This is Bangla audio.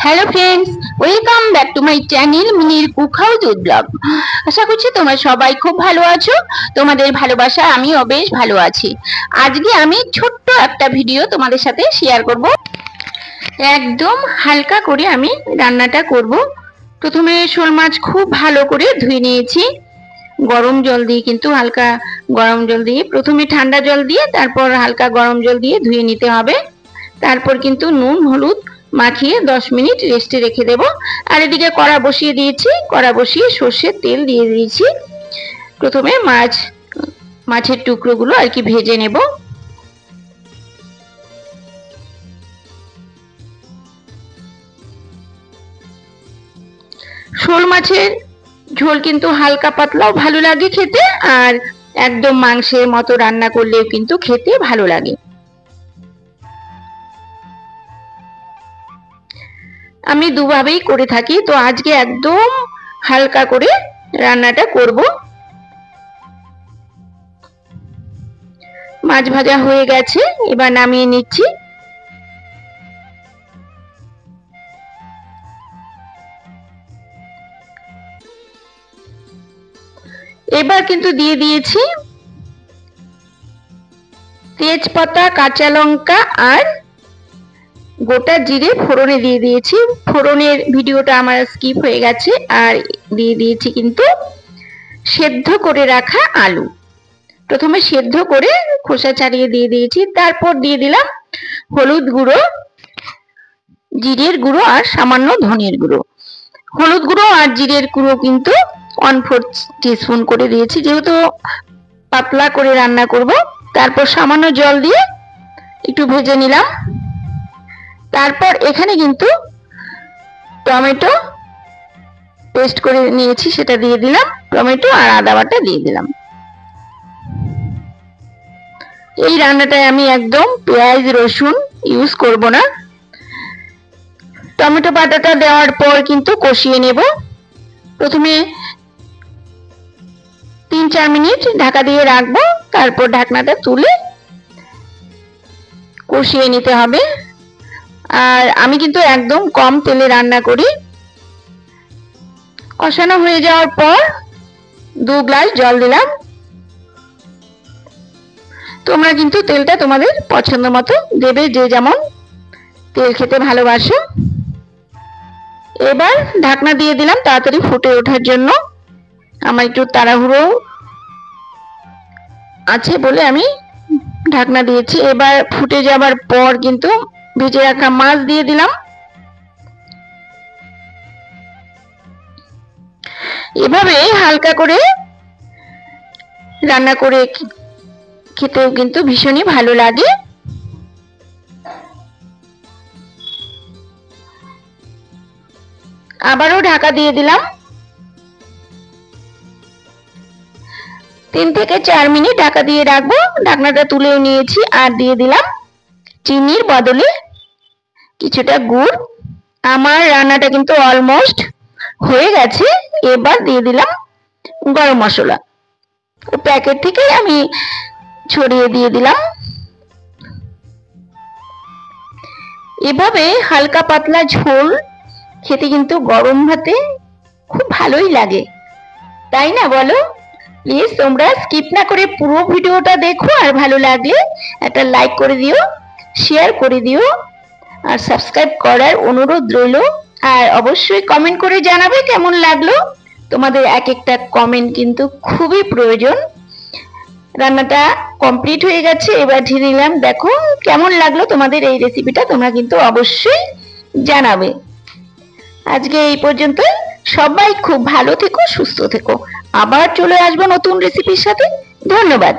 Hello friends, welcome back to my channel মিনির কুক হাউস উইথ ব্লগ। আশা করছি তোমরা সবাই খুব ভালো আছো। তোমাদের ভালোবাসা আমিও বেশ ভালো আছি। আজকে আমি ছোট্ট একটা ভিডিও তোমাদের সাথে শেয়ার করব। একদম হালকা করে আমি রান্নাটা করব। প্রথমে শোল মাছ খুব ভালো করে ধুয়ে নিয়েছি গরম জল দিয়ে, কিন্তু হালকা গরম জল দিয়ে, প্রথমে ঠান্ডা জল দিয়ে তারপর হালকা গরম জল দিয়ে ধুয়ে নিতে হবে। তারপর কিন্তু নুন হলুদ মাখিয়ে 10 মিনিট রেস্টে রেখে দেব। আর এদিকে কড়া বসিয়ে দিয়েছি, কড়া বসিয়ে সর্ষের তেল দিয়ে দিয়েছি। প্রথমে মাছের টুকরোগুলো আর কি ভেজে নেব। শোল মাছের ঝোল কিন্তু হালকা পাতলাও ভালো লাগে খেতে, আর একদম মাংসের মতো রান্না করলেও কিন্তু খেতে ভালো লাগে। আমি দুভাবেই করে থাকি, তো আজকে একদম হালকা করে রান্নাটা করব। মাছ ভাজা হয়ে গেছে, এবার নামিয়ে নিচ্ছি। এবার কিন্তু দিয়ে দিয়েছি তেজপাতা, কাঁচা লঙ্কা আর গোটা জিরে ফোড়নে দিয়ে দিয়েছি। ফোড়নের ভিডিওটা আমার স্কিপ হয়ে গেছে। আর দিয়ে দিয়েছি কিন্তু সেদ্ধ করে রাখা আলু। প্রথমে সেদ্ধ করে খোসা ছাড়িয়ে দিয়ে দিয়েছি, তারপর দিয়ে দিলাম হলুদ গুঁড়ো, জিরের গুঁড়ো আর সামান্য ধনের গুঁড়ো। হলুদ গুঁড়ো আর জিরের গুঁড়ো কিন্তু 1/4 টিস্পুন করে দিয়েছি, যেহেতু পাতলা করে রান্না করব। তারপর সামান্য জল দিয়ে একটু ভেজে নিলাম। তারপর এখানে কিন্তু টমেটো পেস্ট করে নিয়েছি, সেটা দিয়ে দিলাম। টমেটো আর আদা বাটা দিয়ে দিলাম। এই রান্নাটায় আমি একদম পেঁয়াজ রসুন ইউজ করব না। টমেটো বাটাটা দেওয়ার পর কিন্তু কষিয়ে নেব। প্রথমে 3-4 মিনিট ঢাকা দিয়ে রাখবো, তারপর ঢাকনাটা তুলে কষিয়ে নিতে হবে। আর আমি কিন্তু একদম কম তেলে রান্না করি। কষানো হয়ে যাওয়ার পর 2 গ্লাস জল দিলাম। তোমরা কিন্তু তেলটা তোমাদের পছন্দ মতো দেবে, যে যেমন তেল খেতে ভালোবাসো। এবার ঢাকনা দিয়ে দিলাম তাড়াতাড়ি ফুটে ওঠার জন্য। আমার একটু তাড়াহুড়ো আছে বলে আমি ঢাকনা দিয়েছি। এবার ফুটে যাবার পর কিন্তু ভেজে রাখা মাছ দিয়ে দিলাম। এভাবে হালকা করে রান্না করে খেতেও কিন্তু ভীষণই ভালো লাগে। আবারও ঢাকা দিয়ে দিলাম। 3 থেকে 4 মিনিট ঢাকা দিয়ে রাখবো। ঢাকনাটা তুলেও নিয়েছি। আর দিয়ে দিলাম চিনির বদলে কিছুটা গুড়। আমার রান্নাটা কিন্তু অলমোস্ট হয়ে গেছে। এবার দিয়ে দিলাম গরম মশলা, প্যাকেট থেকে আমি ছড়িয়ে দিয়ে দিলাম। এভাবে হালকা পাতলা ঝোল খেতে কিন্তু গরম ভাতে খুব ভালোই লাগে, তাই না বলো? প্লিজ তোমরা স্কিপ না করে পুরো ভিডিওটা দেখো। আর ভালো লাগলে একটা লাইক করে দিও, শেয়ার করে দিও, আর সাবস্ক্রাইব করার অনুরোধ রইল। আর অবশ্যই কমেন্ট করে জানাবে কেমন লাগলো। তোমাদের এক একটা কমেন্ট কিন্তু খুবই প্রয়োজন। রান্নাটা কমপ্লিট হয়ে গেছে, এবার ঢেলে নিলাম। দেখো কেমন লাগলো তোমাদের এই রেসিপিটা, তোমরা কিন্তু অবশ্যই জানাবে। আজকে এই পর্যন্ত। সবাই খুব ভালো থেকো, সুস্থ থেকো। আবার চলে আসবো নতুন রেসিপির সাথে। ধন্যবাদ।